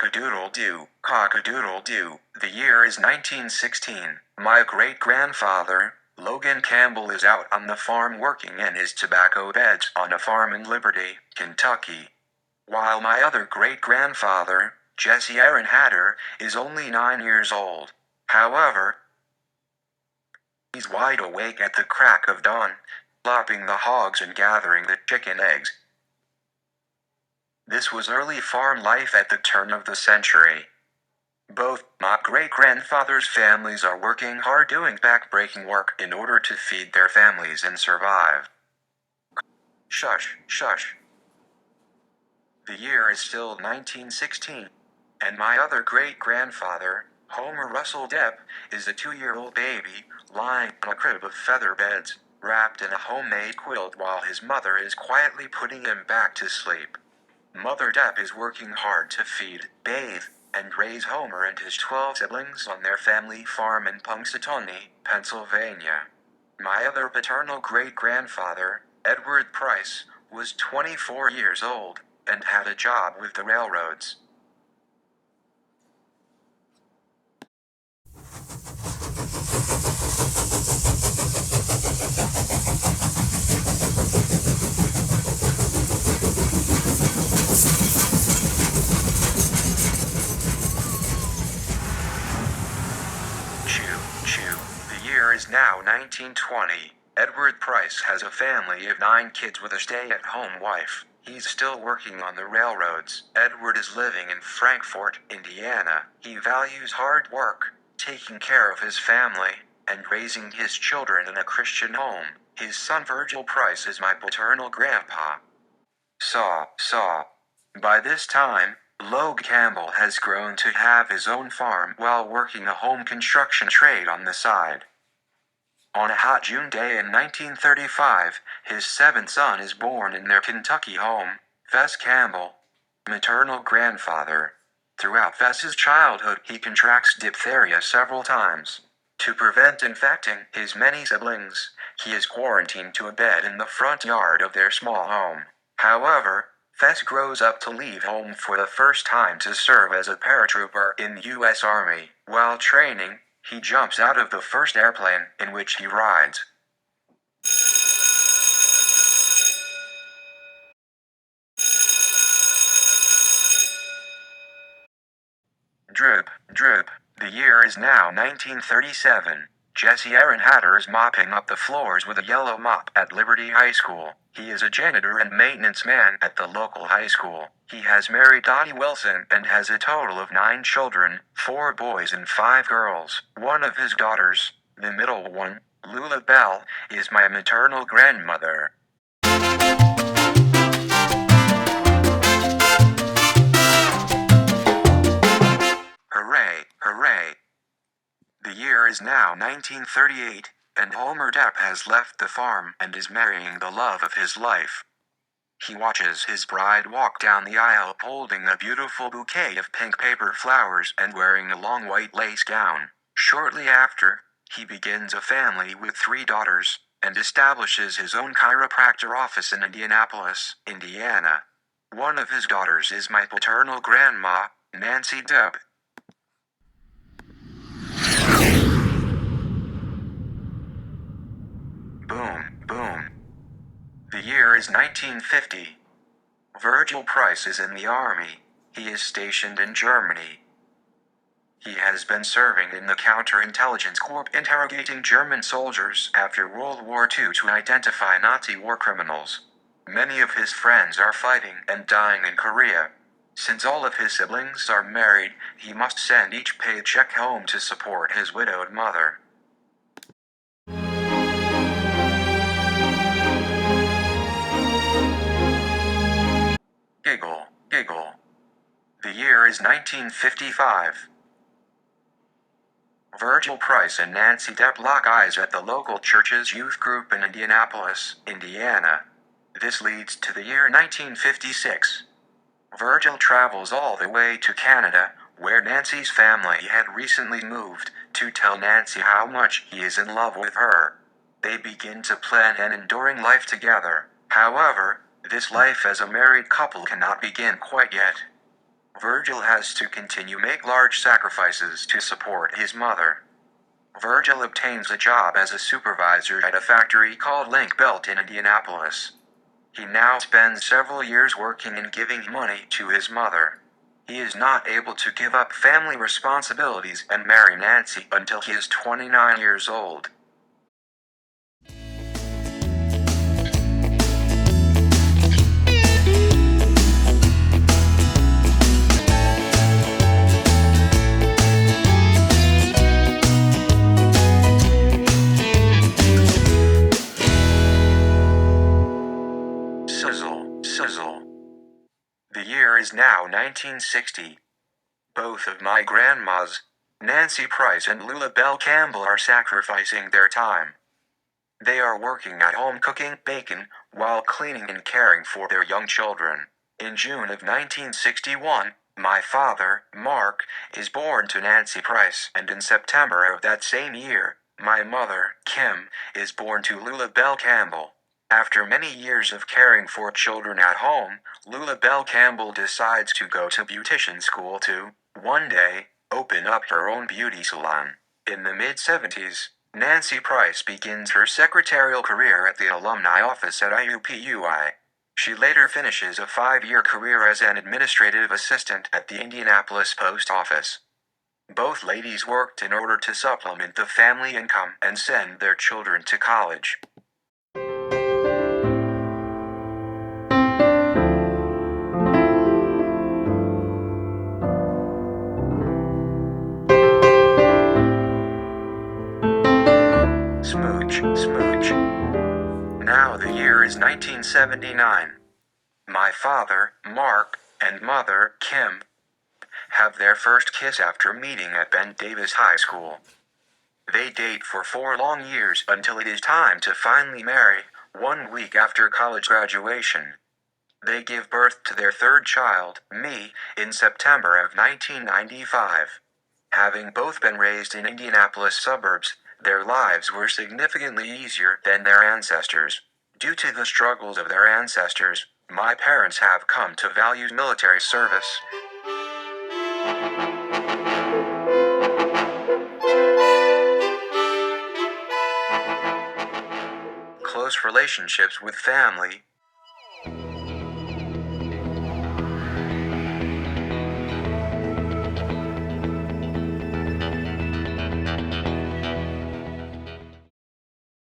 Cock-a-doodle-doo, cock-a-doodle-doo. The year is 1916. My great-grandfather, Logan Campbell, is out on the farm working in his tobacco beds on a farm in Liberty, Kentucky. While my other great-grandfather, Jesse Aaron Hatter, is only 9 years old. However, he's wide awake at the crack of dawn, lopping the hogs and gathering the chicken eggs. This was early farm life at the turn of the century. Both my great-grandfather's families are working hard doing back-breaking work in order to feed their families and survive. Shush, shush. The year is still 1916, and my other great-grandfather, Homer Russell Depp, is a 2-year-old baby, lying on a crib of feather beds, wrapped in a homemade quilt while his mother is quietly putting him back to sleep. Mother Depp is working hard to feed, bathe, and raise Homer and his 12 siblings on their family farm in Punxsutawney, Pennsylvania. My other paternal great-grandfather, Edward Price, was 24 years old, and had a job with the railroads. The year is now 1920. Edward Price has a family of 9 kids with a stay-at-home wife. He's still working on the railroads. Edward is living in Frankfort, Indiana. He values hard work, taking care of his family, and raising his children in a Christian home. His son Virgil Price is my paternal grandpa. By this time, Logan Campbell has grown to have his own farm while working a home construction trade on the side. On a hot June day in 1935, his 7th son is born in their Kentucky home, Fess Campbell, maternal grandfather. Throughout Fess's childhood, he contracts diphtheria several times. To prevent infecting his many siblings, he is quarantined to a bed in the front yard of their small home. However, Fess grows up to leave home for the first time to serve as a paratrooper in the U.S. Army. While training, he jumps out of the first airplane in which he rides. Drip, drip. The year is now 1937. Jesse Aaron Hatter is mopping up the floors with a yellow mop at Liberty High School. He is a janitor and maintenance man at the local high school. He has married Dottie Wilson and has a total of 9 children, 4 boys and 5 girls. One of his daughters, the middle one, Lula Bell, is my maternal grandmother. Hooray, hooray. The year is now 1938, and Homer Depp has left the farm and is marrying the love of his life. He watches his bride walk down the aisle holding a beautiful bouquet of pink paper flowers and wearing a long white lace gown. Shortly after, he begins a family with 3 daughters, and establishes his own chiropractor office in Indianapolis, Indiana. One of his daughters is my paternal grandma, Nancy Depp. Boom, boom. The year is 1950. Virgil Price is in the Army. He is stationed in Germany. He has been serving in the Counterintelligence Corps interrogating German soldiers after World War II to identify Nazi war criminals. Many of his friends are fighting and dying in Korea. Since all of his siblings are married, he must send each paycheck home to support his widowed mother. Giggle, giggle. The year is 1955. Virgil Price and Nancy Depp lock eyes at the local church's youth group in Indianapolis, Indiana. This leads to the year 1956. Virgil travels all the way to Canada, where Nancy's family had recently moved, to tell Nancy how much he is in love with her. They begin to plan an enduring life together. However, this life as a married couple cannot begin quite yet. Virgil has to continue make large sacrifices to support his mother. Virgil obtains a job as a supervisor at a factory called Link Belt in Indianapolis. He now spends several years working and giving money to his mother. He is not able to give up family responsibilities and marry Nancy until he is 29 years old. Sizzle. The year is now 1960. Both of my grandmas, Nancy Price and Lula Bell Campbell, are sacrificing their time. They are working at home cooking bacon, while cleaning and caring for their young children. In June of 1961, my father, Mark, is born to Nancy Price, and in September of that same year, my mother, Kim, is born to Lula Bell Campbell. After many years of caring for children at home, Lula Bell Campbell decides to go to beautician school to, one day, open up her own beauty salon. In the mid-70s, Nancy Price begins her secretarial career at the alumni office at IUPUI. She later finishes a 5-year career as an administrative assistant at the Indianapolis Post Office. Both ladies worked in order to supplement the family income and send their children to college. Smooch. Now the year is 1979. My father, Mark, and mother, Kim, have their first kiss after meeting at Ben Davis High School. They date for 4 long years until it is time to finally marry, 1 week after college graduation. They give birth to their third child, me, in September of 1995. Having both been raised in Indianapolis suburbs, their lives were significantly easier than their ancestors. Due to the struggles of their ancestors, my parents have come to value military service. Close relationships with family.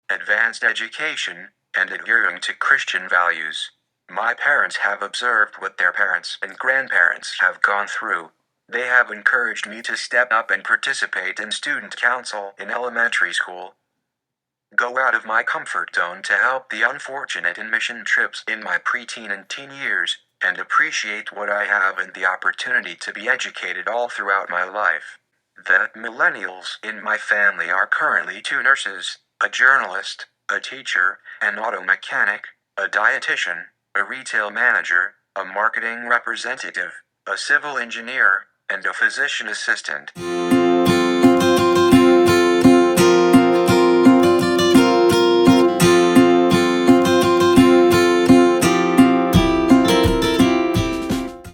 Advanced education, and adhering to Christian values. My parents have observed what their parents and grandparents have gone through. They have encouraged me to step up and participate in student council in elementary school. Go out of my comfort zone to help the unfortunate in mission trips in my preteen and teen years, and appreciate what I have and the opportunity to be educated all throughout my life. The millennials in my family are currently 2 nurses, a journalist, a teacher, an auto mechanic, a dietitian, a retail manager, a marketing representative, a civil engineer, and a physician assistant.